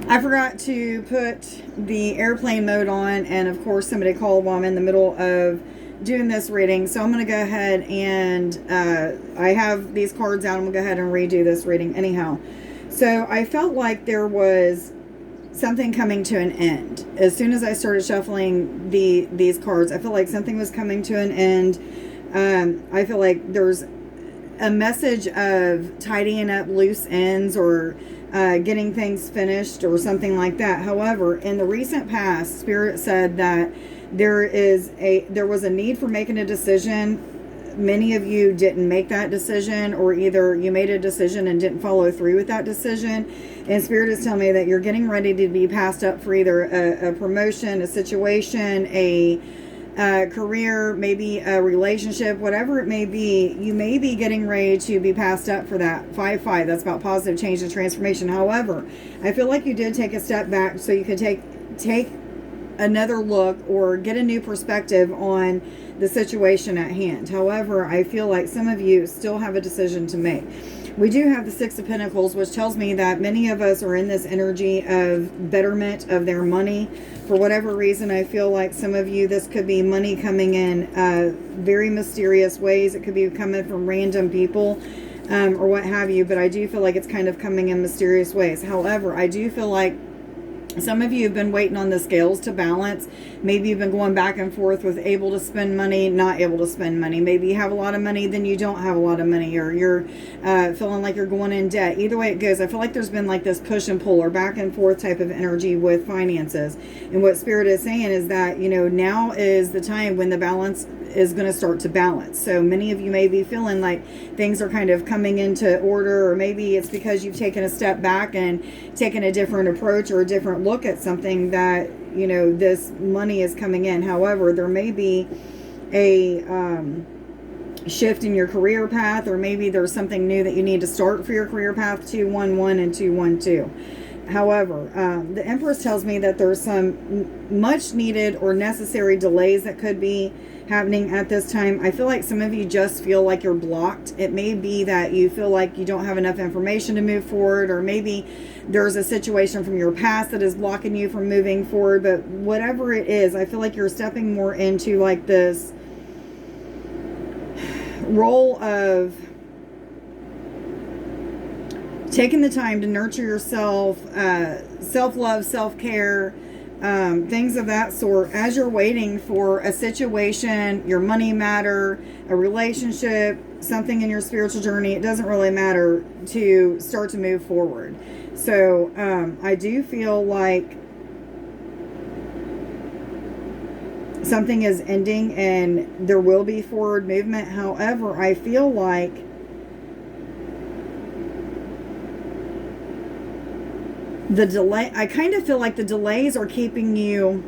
I forgot to put the airplane mode on, and of course somebody called while I'm in the middle of doing this reading. So I'm going to go ahead and I have these cards out. I'm going to go ahead and redo this reading anyhow. So I felt like there was something coming to an end. As soon as I started shuffling these cards, I feel like something was coming to an end. I feel like there's a message of tidying up loose ends or getting things finished or something like that. However, in the recent past, Spirit said that there was a need for making a decision. Many of you didn't make that decision, or either you made a decision and didn't follow through with that decision. And Spirit is telling me that you're getting ready to be passed up for either a promotion, a situation, a career, maybe a relationship, whatever it may be. You may be getting ready to be passed up for that. 5-5, that's about positive change and transformation. However, I feel like you did take a step back so you could take another look or get a new perspective on the situation at hand. However, I feel like some of you still have a decision to make. We do have the Six of Pentacles, which tells me that many of us are in this energy of betterment of their money. For whatever reason, I feel like some of you, this could be money coming in very mysterious ways. It could be coming from random people or what have you, but I do feel like it's kind of coming in mysterious ways. However, I do feel like some of you have been waiting on the scales to balance. Maybe you've been going back and forth with able to spend money, not able to spend money. Maybe you have a lot of money, then you don't have a lot of money, or you're feeling like you're going in debt. Either way it goes, I feel like there's been like this push and pull or back and forth type of energy with finances. And what Spirit is saying is that, now is the time when the balance is going to start to balance. So many of you may be feeling like things are kind of coming into order, or maybe it's because you've taken a step back and taken a different approach or a different look at something that, this money is coming in. However, there may be a shift in your career path, or maybe there's something new that you need to start for your career path. 211 and 212. However, the Empress tells me that there's some much needed or necessary delays that could be happening at this time. I feel like some of you just feel like you're blocked. It may be that you feel like you don't have enough information to move forward, or maybe there's a situation from your past that is blocking you from moving forward. But whatever it is, I feel like you're stepping more into like this role of taking the time to nurture yourself, self-love, self-care, things of that sort, as you're waiting for a situation, your money matter, a relationship, something in your spiritual journey. It doesn't really matter, to start to move forward. So I do feel like something is ending and there will be forward movement. However, I feel like I kind of feel like the delays are keeping you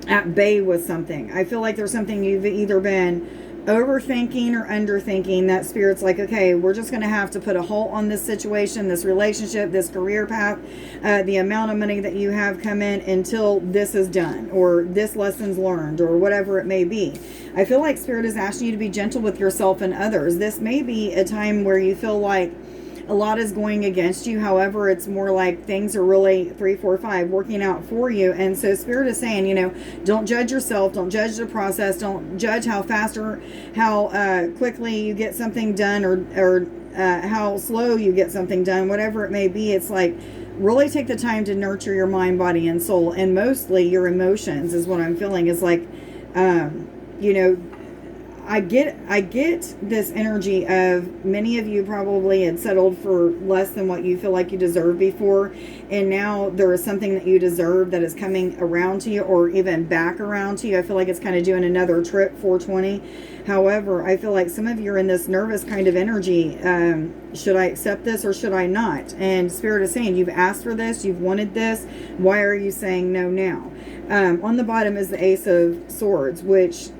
at bay with something. I feel like there's something you've either been overthinking or underthinking, that Spirit's like, okay, we're just going to have to put a halt on this situation, this relationship, this career path, the amount of money that you have come in, until this is done, or this lesson's learned, or whatever it may be. I feel like Spirit is asking you to be gentle with yourself and others. This may be a time where you feel like a lot is going against you. However, it's more like things are really 3, 4, 5 working out for you. And so Spirit is saying, don't judge yourself. Don't judge the process. Don't judge how fast or how quickly you get something done, or how slow you get something done, whatever it may be. It's like, really take the time to nurture your mind, body, and soul, and mostly your emotions is what I'm feeling. Is like, I get this energy of many of you probably had settled for less than what you feel like you deserved before, and now there is something that you deserve that is coming around to you, or even back around to you. I feel like it's kind of doing another trip, 420. However, I feel like some of you are in this nervous kind of energy. Should I accept this or should I not? And Spirit is saying, you've asked for this, you've wanted this. Why are you saying no now? On the bottom is the Ace of Swords, which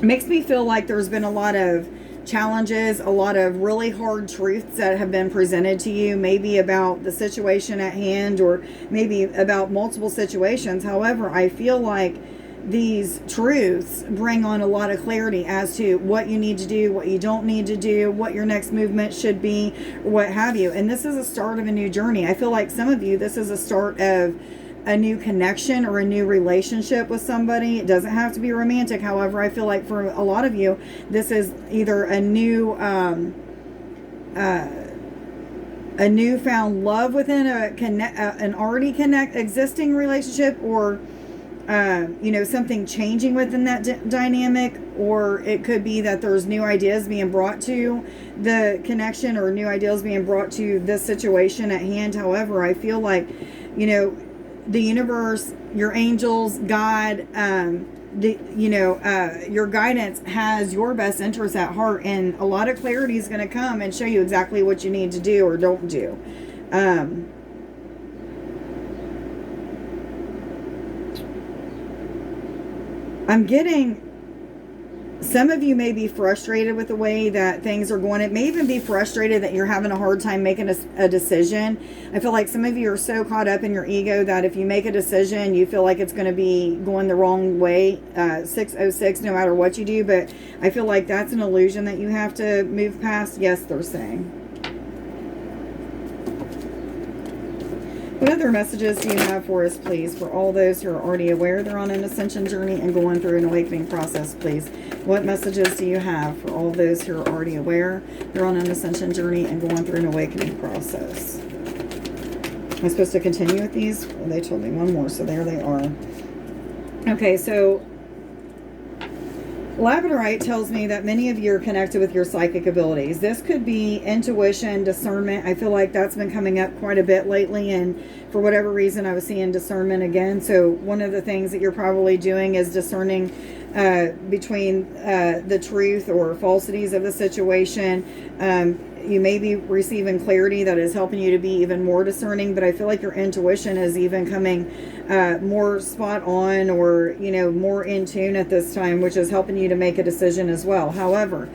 makes me feel like there's been a lot of challenges, a lot of really hard truths that have been presented to you, maybe about the situation at hand, or maybe about multiple situations. However, I feel like these truths bring on a lot of clarity as to what you need to do, what you don't need to do, what your next movement should be, or what have you. And this is a start of a new journey. I feel like some of you, this is a start of a new connection or a new relationship with somebody. It doesn't have to be romantic. However, I feel like for a lot of you, this is either a newfound love within an already existing relationship, or something changing within that dynamic, or it could be that there's new ideas being brought to the connection, or new ideas being brought to this situation at hand. However, I feel like, the universe, your angels, God, your guidance has your best interests at heart, and a lot of clarity is going to come and show you exactly what you need to do or don't do. I'm getting, some of you may be frustrated with the way that things are going. It may even be frustrated that you're having a hard time making a decision. I feel like some of you are so caught up in your ego that if you make a decision, you feel like it's going to be going the wrong way, 606, no matter what you do. But I feel like that's an illusion that you have to move past. Yes, they're saying. What other messages do you have for us, please? For all those who are already aware they're on an ascension journey and going through an awakening process, please. What messages do you have for all those who are already aware they're on an ascension journey and going through an awakening process? Am I supposed to continue with these? Well, they told me one more, so there they are. Okay, so Labradorite tells me that many of you are connected with your psychic abilities. This could be intuition, discernment. I feel like that's been coming up quite a bit lately, and for whatever reason I was seeing discernment again. So one of the things that you're probably doing is discerning between the truth or falsities of the situation. You may be receiving clarity that is helping you to be even more discerning, but I feel like your intuition is even coming more spot on, or more in tune at this time, which is helping you to make a decision as well. However,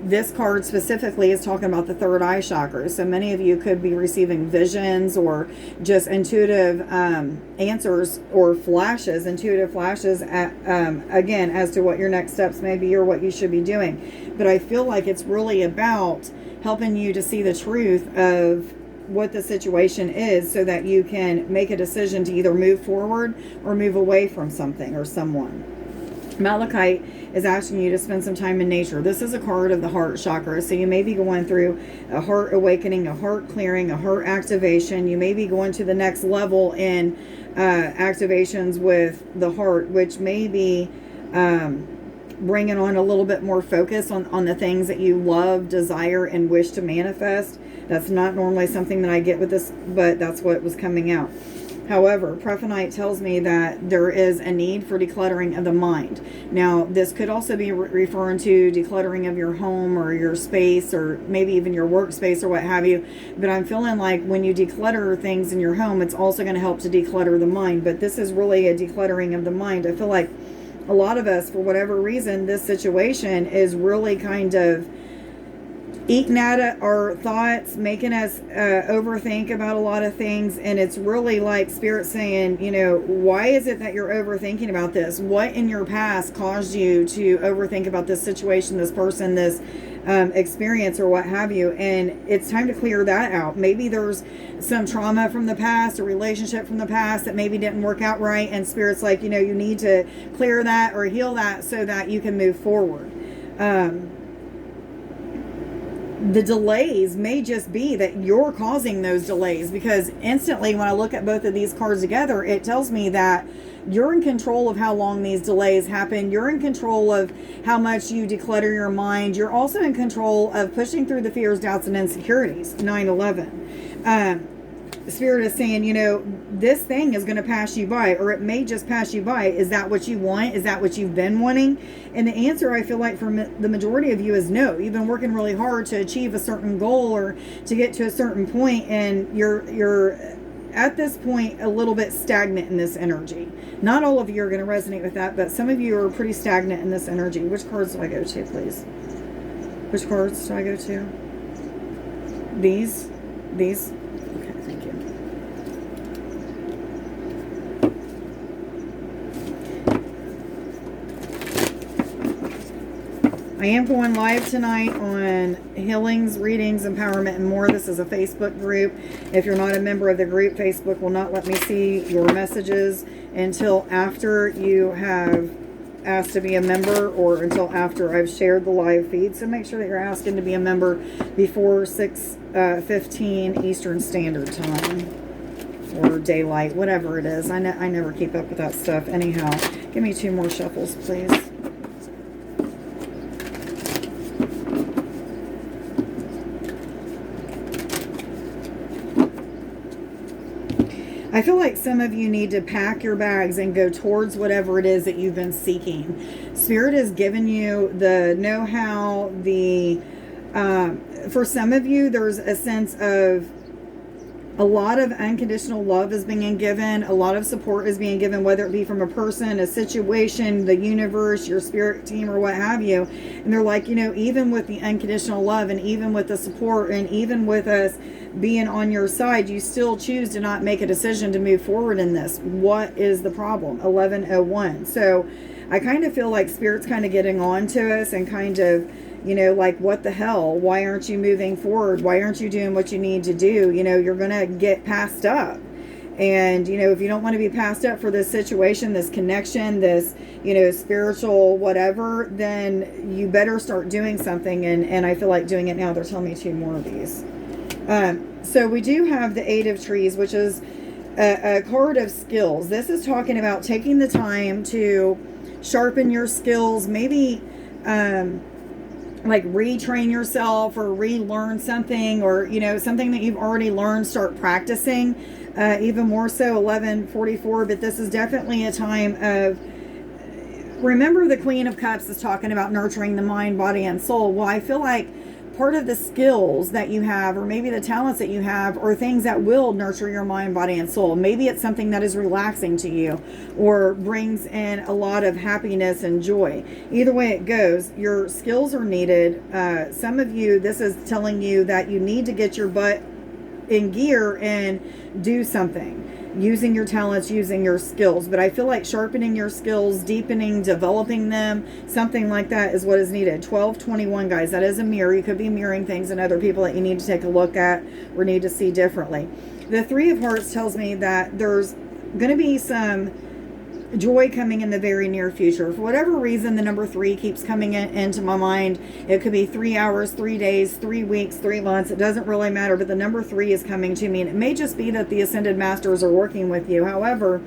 this card specifically is talking about the third eye chakra. So many of you could be receiving visions or just intuitive answers or intuitive flashes again, as to what your next steps may be or what you should be doing. But I feel like it's really about helping you to see the truth of what the situation is, so that you can make a decision to either move forward or move away from something or someone. Malachite is asking you to spend some time in nature. This is a card of the heart chakra, so you may be going through a heart awakening, a heart clearing, a heart activation. You may be going to the next level in activations with the heart, which may be bringing on a little bit more focus on the things that you love, desire, and wish to manifest. That's not normally something that I get with this, but that's what was coming out. However, Prophenite tells me that there is a need for decluttering of the mind. Now, this could also be referring to decluttering of your home or your space, or maybe even your workspace or what have you. But I'm feeling like when you declutter things in your home, it's also going to help to declutter the mind. But this is really a decluttering of the mind. I feel like a lot of us, for whatever reason, this situation is really kind of eating at our thoughts, making us overthink about a lot of things. And it's really like Spirit saying, why is it that you're overthinking about this? What in your past caused you to overthink about this situation, this person, this experience, or what have you? And it's time to clear that out. Maybe there's some trauma from the past, a relationship from the past that maybe didn't work out right, and Spirit's like, you need to clear that or heal that so that you can move forward. The delays may just be that you're causing those delays, because instantly when I look at both of these cards together, it tells me that you're in control of how long these delays happen. You're in control of how much you declutter your mind. You're also in control of pushing through the fears, doubts, and insecurities. 9/11. Spirit is saying, this thing is going to pass you by, or it may just pass you by. Is that what you want? Is that what you've been wanting? And the answer, I feel like, for the majority of you is no. You've been working really hard to achieve a certain goal or to get to a certain point, and you're at this point a little bit stagnant in this energy. Not all of you are going to resonate with that, but some of you are pretty stagnant in this energy. Which cards do I go to, please? Which cards do I go to? These? Okay, thank you. I am going live tonight on healings, readings, empowerment, and more. This is a Facebook group. If you're not a member of the group, Facebook will not let me see your messages until after you have asked to be a member, or until after I've shared the live feed. So make sure that you're asking to be a member before 6:15 Eastern Standard Time, or daylight, whatever it is. I never keep up with that stuff. Anyhow, give me 2 more shuffles, please. I feel like some of you need to pack your bags and go towards whatever it is that you've been seeking. Spirit has given you the know-how, for some of you, there's a sense of a lot of unconditional love is being given. A lot of support is being given, whether it be from a person, a situation, the universe, your spirit team, or what have you. And they're like, even with the unconditional love, and even with the support, and even with us being on your side, you still choose to not make a decision to move forward in this. What is the problem? 1101. So I kind of feel like Spirit's kind of getting on to us and kind of, like, what the hell? Why aren't you moving forward? Why aren't you doing what you need to do? You're going to get passed up. And, if you don't want to be passed up for this situation, this connection, this, spiritual whatever, then you better start doing something. And I feel like doing it now. They're telling me 2 more of these. So we do have the 8 of Trees, which is a card of skills. This is talking about taking the time to sharpen your skills, maybe like retrain yourself or relearn something, or something that you've already learned, start practicing even more so. 1144. But this is definitely a time of, remember, the Queen of Cups is talking about nurturing the mind, body, and soul. Well, I feel like part of the skills that you have, or maybe the talents that you have, are things that will nurture your mind, body, and soul. Maybe it's something that is relaxing to you or brings in a lot of happiness and joy. Either way it goes, your skills are needed. Some of you, this is telling you that you need to get your butt in gear and do something, using your talents, using your skills. But I feel like sharpening your skills, deepening, developing them, something like that is what is needed. 1221, guys, that is a mirror. You could be mirroring things in other people that you need to take a look at or need to see differently. The 3 of Hearts tells me that there's going to be some joy coming in the very near future. For whatever reason, the number 3 keeps coming into my mind. It could be 3 hours, 3 days, 3 weeks, 3 months. It doesn't really matter, but the number 3 is coming to me. And it may just be that the Ascended Masters are working with you. However,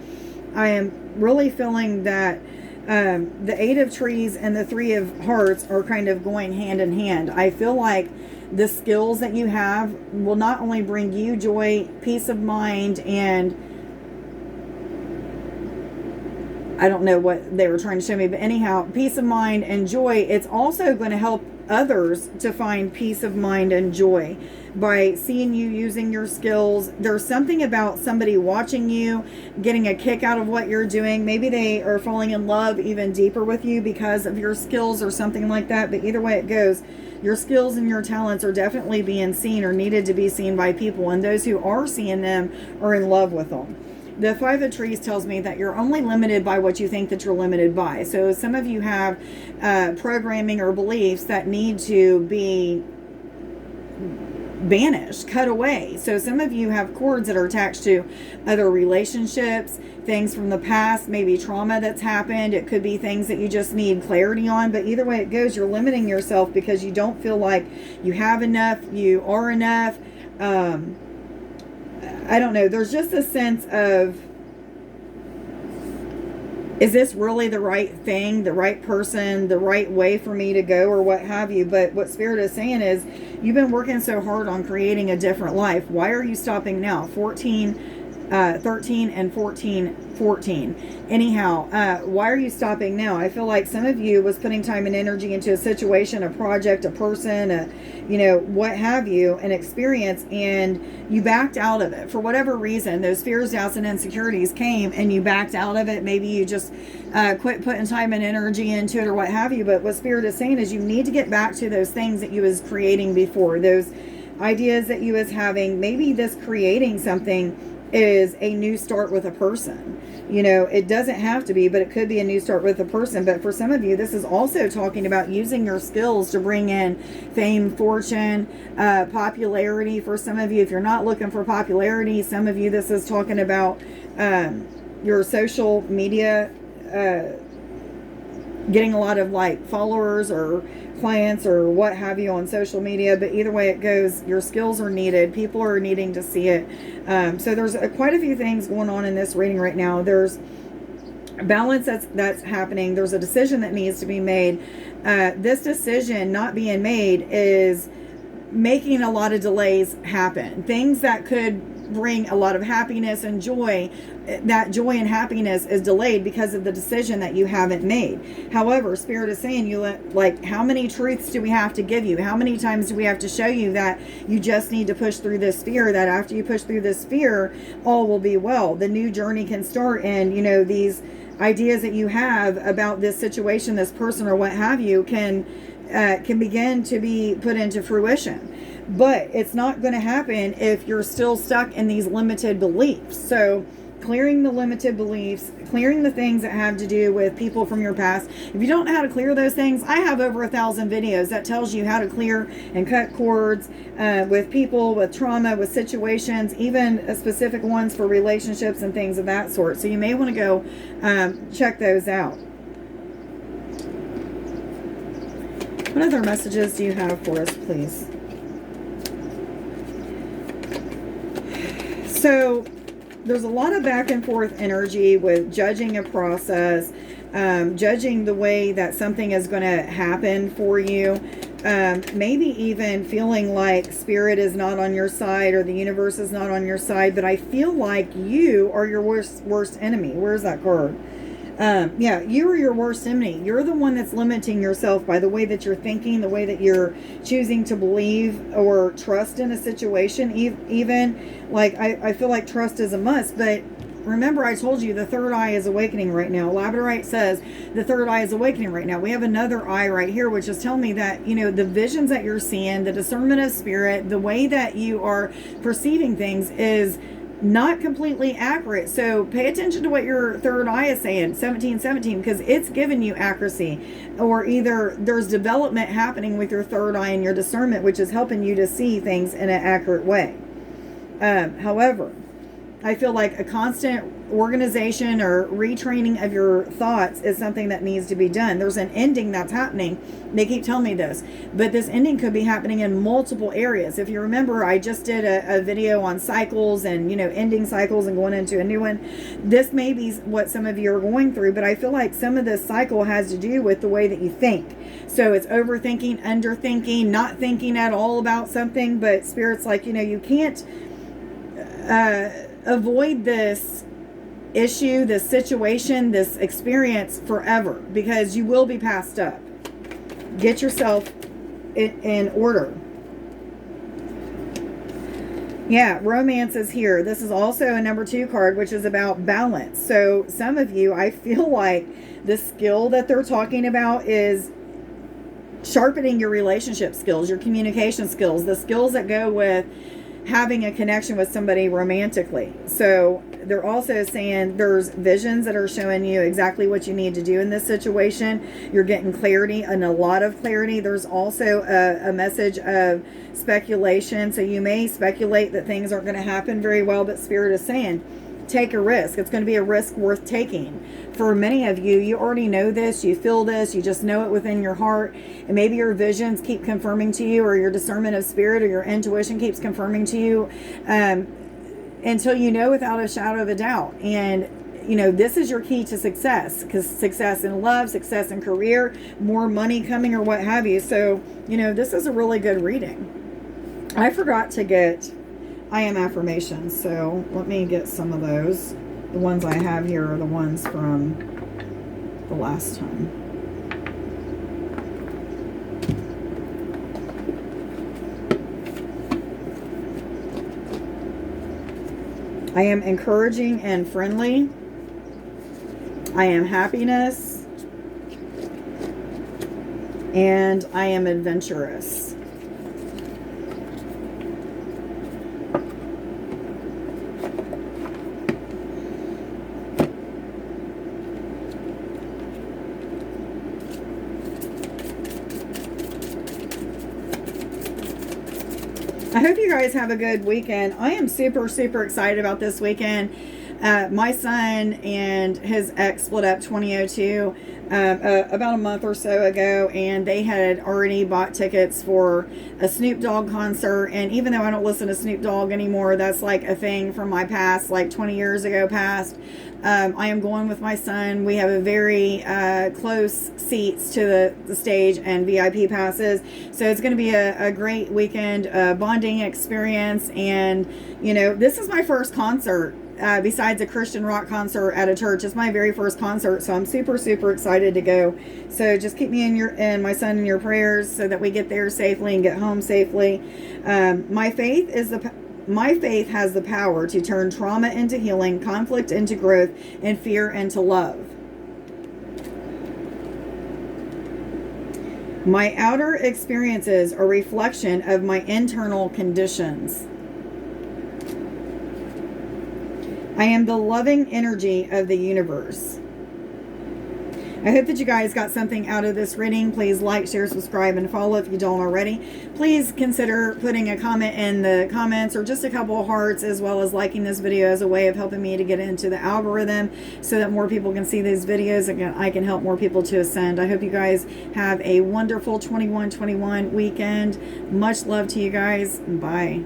I am really feeling that the 8 of Trees and the 3 of Hearts are kind of going hand in hand. I feel like the skills that you have will not only bring you joy, peace of mind, and I don't know what they were trying to show me, but anyhow, peace of mind and joy. It's also going to help others to find peace of mind and joy by seeing you using your skills. There's something about somebody watching you, getting a kick out of what you're doing. Maybe they are falling in love even deeper with you because of your skills or something like that. But either way it goes, your skills and your talents are definitely being seen or needed to be seen by people. And those who are seeing them are in love with them. The 5 of Trees tells me that you're only limited by what you think that you're limited by. So some of you have programming or beliefs that need to be banished, cut away. So some of you have cords that are attached to other relationships, things from the past, maybe trauma that's happened. It could be things that you just need clarity on. But either way it goes, you're limiting yourself because you don't feel like you have enough, you are enough. I don't know. There's just a sense of, is this really the right thing, the right person, the right way for me to go, or what have you? But what Spirit is saying is, you've been working so hard on creating a different life. Why are you stopping now? 13 and 14. Anyhow, why are you stopping now? I feel like some of you was putting time and energy into a situation, a project, a person, what have you, an experience, and you backed out of it for whatever reason. Those fears, doubts, and insecurities came and you backed out of it. Maybe you just quit putting time and energy into it or what have you. But what Spirit is saying is you need to get back to those things that you was creating before, those ideas that you was having. Maybe this creating something is a new start with a person. You know, it doesn't have to be, but it could be a new start with a person. But for some of you, this is also talking about using your skills to bring in fame, fortune, popularity. For some of you, if you're not looking for popularity, some of you, this is talking about your social media, getting a lot of like followers or clients or what have you on social media. But either way it goes, your skills are needed. People are needing to see it. So there's quite a few things going on in this reading right now. There's balance that's happening. There's a decision that needs to be made. This decision not being made is making a lot of delays happen. Things that could bring a lot of happiness and joy, that joy and happiness is delayed because of the decision that you haven't made. However, Spirit is saying, how many truths do we have to give you? How many times do we have to show you that you just need to push through this fear, that after you push through this fear, all will be well. The new journey can start, and, you know, these ideas that you have about this situation, this person, or what have you, can begin to be put into fruition. But it's not going to happen if you're still stuck in these limited beliefs. So clearing the limited beliefs, clearing the things that have to do with people from your past. If you don't know how to clear those things, I have over 1,000 videos that tells you how to clear and cut cords with people, with trauma, with situations, even specific ones for relationships and things of that sort. So you may want to go check those out. What other messages do you have for us, please? So there's a lot of back and forth energy with judging a process, judging the way that something is going to happen for you. Maybe even feeling like Spirit is not on your side or the universe is not on your side. But I feel like you are your worst enemy. Where's that card? Yeah, you are your worst enemy. You're the one that's limiting yourself by the way that you're thinking, the way that you're choosing to believe or trust in a situation. Even like, I feel like trust is a must, but remember I told you the third eye is awakening right now. Labradorite says the third eye is awakening right now. We have another eye right here, which is telling me that, you know, the visions that you're seeing, the discernment of Spirit, the way that you are perceiving things is not completely accurate. So pay attention to what your third eye is saying, 1717, because it's giving you accuracy, or either there's development happening with your third eye and your discernment, which is helping you to see things in an accurate way. However, I feel like a constant organization or retraining of your thoughts is something that needs to be done. There's an ending that's happening. They keep telling me this, but this ending could be happening in multiple areas. If you remember, I just did a video on cycles and, you know, ending cycles and going into a new one. This may be what some of you are going through, but I feel like some of this cycle has to do with the way that you think. So it's overthinking, underthinking, not thinking at all about something, but Spirit's like, you know, you can't avoid this issue, this situation, this experience forever, because you will be passed up. Get yourself in order. Yeah, romance is here. This is also a number 2 card, which is about balance. So some of you, I feel like the skill that they're talking about is sharpening your relationship skills, your communication skills, the skills that go with having a connection with somebody romantically. So they're also saying there's visions that are showing you exactly what you need to do in this situation. You're getting clarity, and a lot of clarity. There's also a message of speculation. So you may speculate that things aren't going to happen very well, but Spirit is saying, take a risk. It's going to be a risk worth taking. For many of you, you already know this, you feel this, you just know it within your heart, and maybe your visions keep confirming to you, or your discernment of Spirit or your intuition keeps confirming to you, until you know without a shadow of a doubt. And you know, this is your key to success, because success in love, success in career, more money coming, or what have you. So, you know, this is a really good reading. I forgot to get I am affirmations, so let me get some of those. The ones I have here are the ones from the last time. I am encouraging and friendly. I am happiness. And I am adventurous. I hope you guys have a good weekend. I am super, super excited about this weekend. My son and his ex split up 2002 about a month or so ago, and they had already bought tickets for a Snoop Dogg concert. And even though I don't listen to Snoop Dogg anymore, that's like a thing from my past, like 20 years ago past. I am going with my son. We have a very close seats to the stage and VIP passes. So it's going to be a great weekend, bonding experience. And, you know, this is my first concert. Besides a Christian rock concert at a church. It's my very first concert, so I'm super, super excited to go. So just keep me and my son in your prayers so that we get there safely and get home safely. My faith has the power to turn trauma into healing, conflict into growth, and fear into love. My outer experiences are a reflection of my internal conditions. I am the loving energy of the universe. I hope that you guys got something out of this reading. Please like, share, subscribe, and follow if you don't already. Please consider putting a comment in the comments or just a couple of hearts, as well as liking this video as a way of helping me to get into the algorithm so that more people can see these videos and I can help more people to ascend. I hope you guys have a wonderful 21/21 weekend. Much love to you guys. Bye.